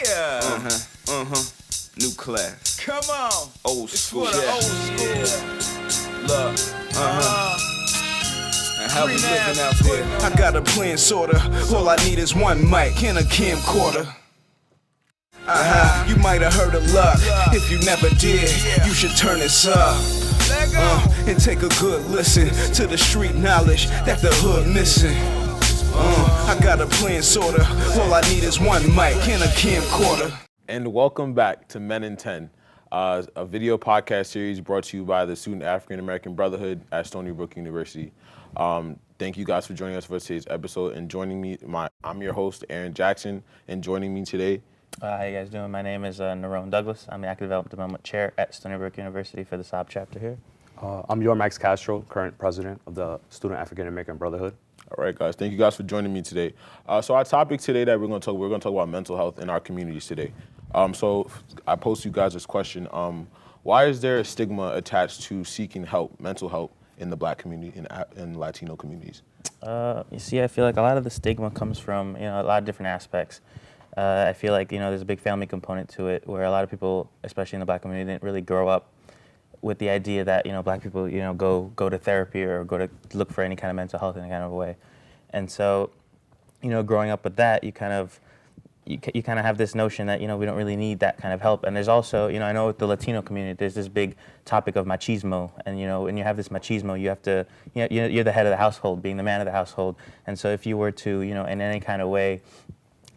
Yeah. New class. Come on. Old It's school. for the Yeah. old school. Look. And how we Green living ass out there. Twitter. I got a plan, sorta. All I need is one mic and a camcorder. You might have heard of luck. If you never did, you should turn this up. Let go. And take a good listen to the street knowledge that the hood missing. I got a plan, sorta. All I need is one mic and a camcorder. And welcome back to Men in 10, a video podcast series brought to you by the Student African American Brotherhood at Stony Brook University. Thank you guys for joining us for today's episode and joining me. I'm your host, Aaron Jackson, and joining me today. How you guys doing? My name is Narone Douglas. I'm the Active Development Chair at Stony Brook University for the SOB chapter here. I'm Yormax Castro, current president of the Student African American Brotherhood. All right, guys. Thank you guys for joining me today. So our topic today that we're going to talk about mental health in our communities today. So I posed you guys this question. Why is there a stigma attached to seeking help, mental help, in the Black community and Latino communities? You see, I feel like a lot of the stigma comes from, a lot of different aspects. I feel like, there's a big family component to it where a lot of people, especially in the Black community, didn't really grow up with the idea that, Black people, go to therapy or go to look for any kind of mental health in any kind of a way. And so, growing up with that, you kind of have this notion that, we don't really need that kind of help. And there's also, I know with the Latino community, there's this big topic of machismo. And, when you have this machismo, you have to, you're the head of the household, being the man of the household. And so if you were to, in any kind of way,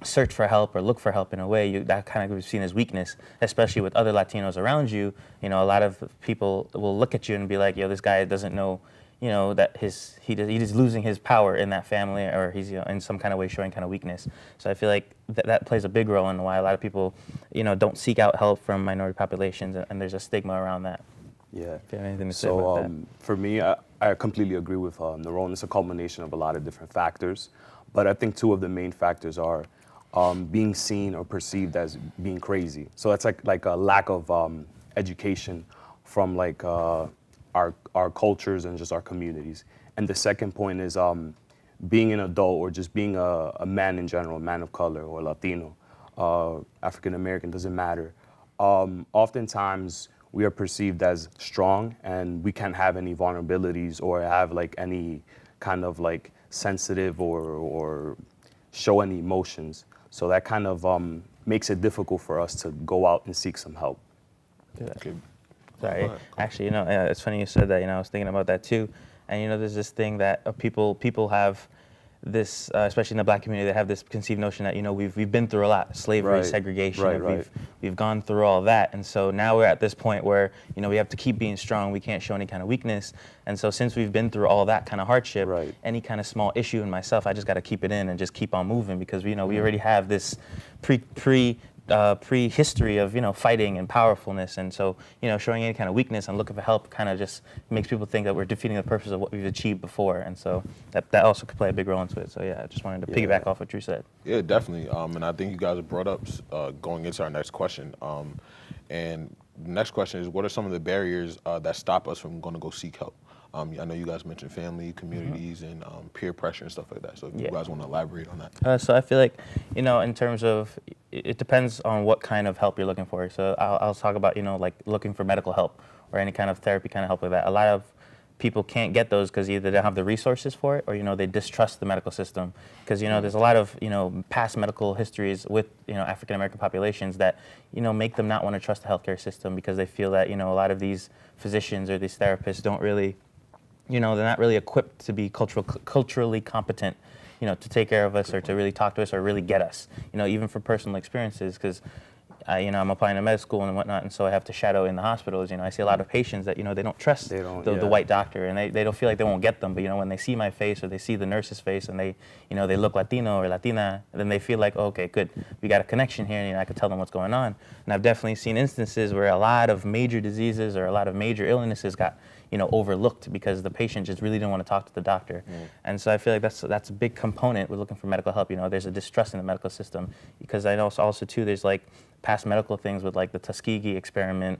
search for help or look for help in a way, that kind of is seen as weakness, especially with other Latinos around you. A lot of people will look at you and be like, this guy doesn't know, that he's losing his power in that family, or he's in some kind of way showing kind of weakness. So I feel like that plays a big role in why a lot of people, don't seek out help from minority populations, and there's a stigma around that. Yeah. If you have anything to say about that. For me, I completely agree with Narone. It's a culmination of a lot of different factors, but I think two of the main factors are being seen or perceived as being crazy. So that's like a lack of education from our cultures and just our communities. And the second point is being an adult or just being a man in general, a man of color or Latino, African American, doesn't matter. Oftentimes we are perceived as strong and we can't have any vulnerabilities or have any kind of sensitive or show any emotions. So that kind of makes it difficult for us to go out and seek some help. Yeah. Sorry. Actually, it's funny you said that. I was thinking about that too. And there's this thing that people have this, especially in the Black community, they have this conceived notion that we've been through a lot, slavery, segregation, we've gone through all that, and so now we're at this point where we have to keep being strong. We can't show any kind of weakness, and so since we've been through all that kind of hardship, any kind of small issue in myself, I just got to keep it in and just keep on moving because we already have this pre-history of fighting and powerfulness, and so showing any kind of weakness and looking for help kind of just makes people think that we're defeating the purpose of what we've achieved before, and so that also could play a big role into it. So I just wanted to piggyback off what Drew said. Yeah, definitely. And I think you guys have brought up going into our next question. And the next question is, what are some of the barriers that stop us from going to go seek help? I know you guys mentioned family, communities, and peer pressure and stuff like that. So if you guys want to elaborate on that. So I feel like, in terms of, it depends on what kind of help you're looking for. So I'll talk about, looking for medical help or any kind of therapy kind of help like that. A lot of people can't get those because either they don't have the resources for it or, they distrust the medical system. Because, there's a lot of, past medical histories with, African American populations that, make them not want to trust the healthcare system because they feel that, a lot of these physicians or these therapists don't really, they're not really equipped to be culturally competent, to take care of us or to really talk to us or really get us, even for personal experiences, because, I'm applying to med school and whatnot, and so I have to shadow in the hospitals. I see a lot of patients that, they don't trust the white doctor, and they don't feel like they won't get them, but, when they see my face or they see the nurse's face and they, they look Latino or Latina, then they feel like, oh, okay, good, we got a connection here, and I can tell them what's going on. And I've definitely seen instances where a lot of major diseases or a lot of major illnesses got, overlooked because the patient just really didn't want to talk to the doctor. And so I feel like that's a big component with looking for medical help. There's a distrust in the medical system because I know also too, there's past medical things with the Tuskegee experiment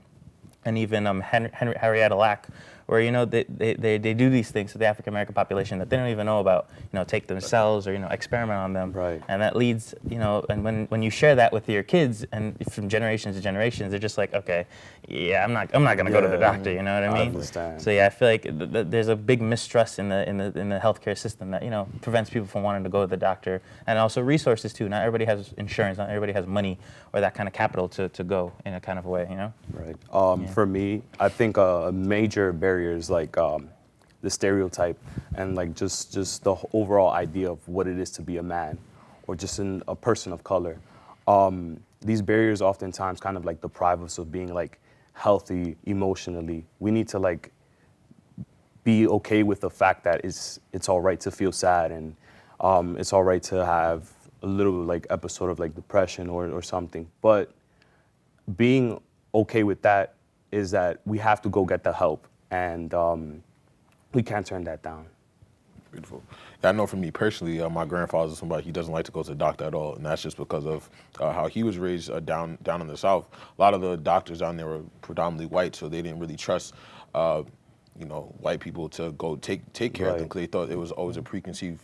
and even Henrietta Lack where they do these things to the African American population that they don't even know about, take themselves or experiment on them, Right. and that leads, and when you share that with your kids and from generations to generations, they're just like, okay, yeah, I'm not gonna go to the doctor, you know what I mean? understand. So yeah, I feel like there's a big mistrust in the healthcare system that prevents people from wanting to go to the doctor, and also resources too. Not everybody has insurance, not everybody has money or that kind of capital to go in a kind of a way, Right. For me, I think a major barrier is like the stereotype and like just the overall idea of what it is to be a man or just a person of color. These barriers oftentimes kind of like deprive us of being like healthy emotionally. We need to like be okay with the fact that it's all right to feel sad, and it's all right to have a little like episode of like depression or something. But being okay with that is that we have to go get the help, and we can't turn that down. Beautiful. Yeah, I know for me personally, my grandfather's somebody, he doesn't like to go to the doctor at all, and that's just because of how he was raised down in the South. A lot of the doctors down there were predominantly white, so they didn't really trust white people to go take care of them, because they thought it was always a preconceived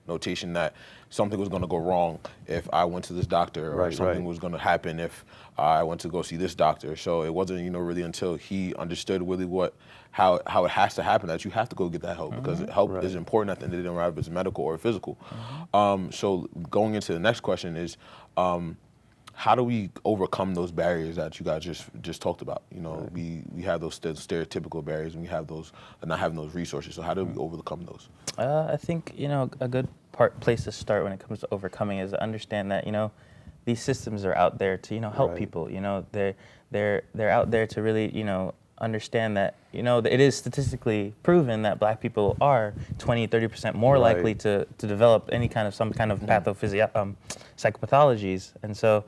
notation that something was going to go wrong if I went to this doctor, or something was going to happen if I went to go see this doctor. So it wasn't really until he understood really how it has to happen that you have to go get that help, because help is important at the end of the day, whether it's medical or physical. So going into the next question is, how do we overcome those barriers that you guys just talked about? We have those stereotypical barriers, and we have those not having those resources. So how do we overcome those? I think a good place to start when it comes to overcoming is to understand that these systems are out there to help people. They're out there to really understand that it is statistically proven that Black people are 20-30% more likely to develop some kind of psychopathologies, and so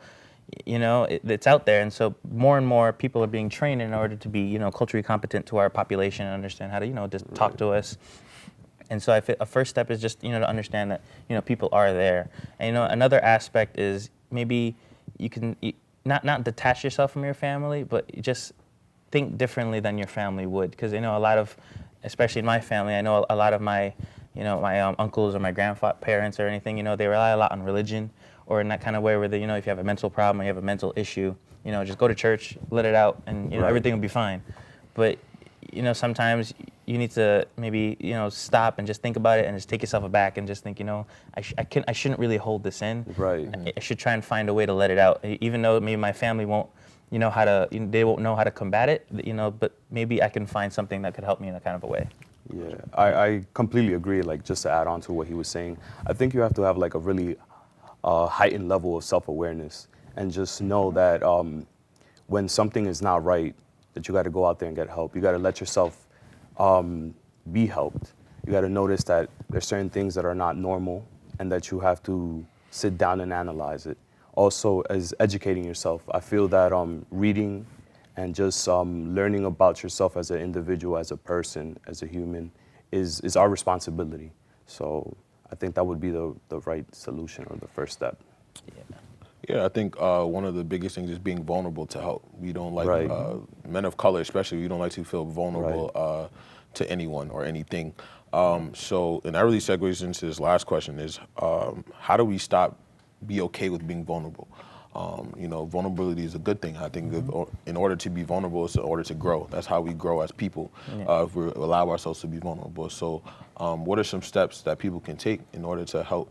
it's out there, and so more and more people are being trained in order to be culturally competent to our population and understand how to just talk to us. And so a first step is just to understand that people are there, and another aspect is maybe you can not detach yourself from your family, but just think differently than your family would, because a lot of, especially in my family, I know a lot of my my uncles or my grandparents or anything, they rely a lot on religion, or in that kind of way where they, if you have a mental problem or you have a mental issue, just go to church, let it out, and everything will be fine. But sometimes you need to maybe stop and just think about it and just take yourself aback and just think, I shouldn't really hold this in. Right. I should try and find a way to let it out, even though maybe my family won't they won't know how to combat it, but maybe I can find something that could help me in that kind of a way. Yeah, I completely agree. Like, just to add on to what he was saying, I think you have to have like a really heightened level of self-awareness, and just know that when something is not right, that you got to go out there and get help. You got to let yourself be helped. You got to notice that there's certain things that are not normal, and that you have to sit down and analyze it. Also, as educating yourself, I feel that reading and just learning about yourself as an individual, as a person, as a human, is our responsibility. So I think that would be the right solution, or the first step. Yeah, I think one of the biggest things is being vulnerable to help. We don't like, men of color especially, we don't like to feel vulnerable to anyone or anything. So, and that really segues into this last question is, how do we be okay with being vulnerable? Vulnerability is a good thing. I think in order to be vulnerable is in order to grow. That's how we grow as people, if we allow ourselves to be vulnerable. So what are some steps that people can take in order to help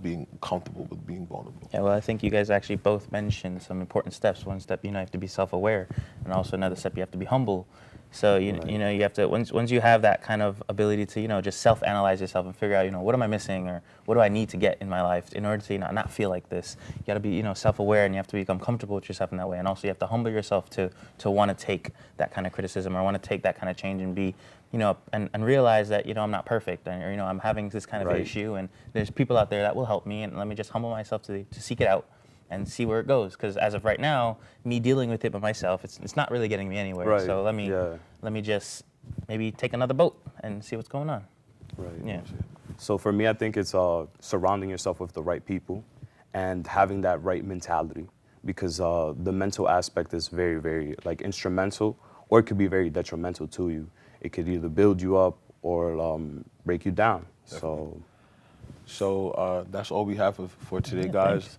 being comfortable with being vulnerable? Yeah, well, I think you guys actually both mentioned some important steps. One step, you have to be self-aware, and also another step, you have to be humble. So you have to, once you have that kind of ability to just self-analyze yourself and figure out what am I missing, or what do I need to get in my life in order to not feel like this. You got to be self-aware, and you have to become comfortable with yourself in that way. And also you have to humble yourself to want to take that kind of criticism, or want to take that kind of change, and be and realize that I'm not perfect, and I'm having this kind of issue, and there's people out there that will help me, and let me just humble myself to seek it out and see where it goes. Because as of right now, me dealing with it by myself, it's not really getting me anywhere. So let me just maybe take another boat and see what's going on. Yeah. So for me, I think it's surrounding yourself with the right people and having that right mentality, because the mental aspect is very, very instrumental, or it could be very detrimental to you. It could either build you up or break you down. So that's all we have for today, guys.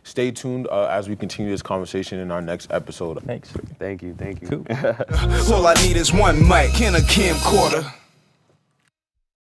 Stay tuned as we continue this conversation in our next episode. Thanks. Thank you. Cool. All I need is one mic and a camcorder.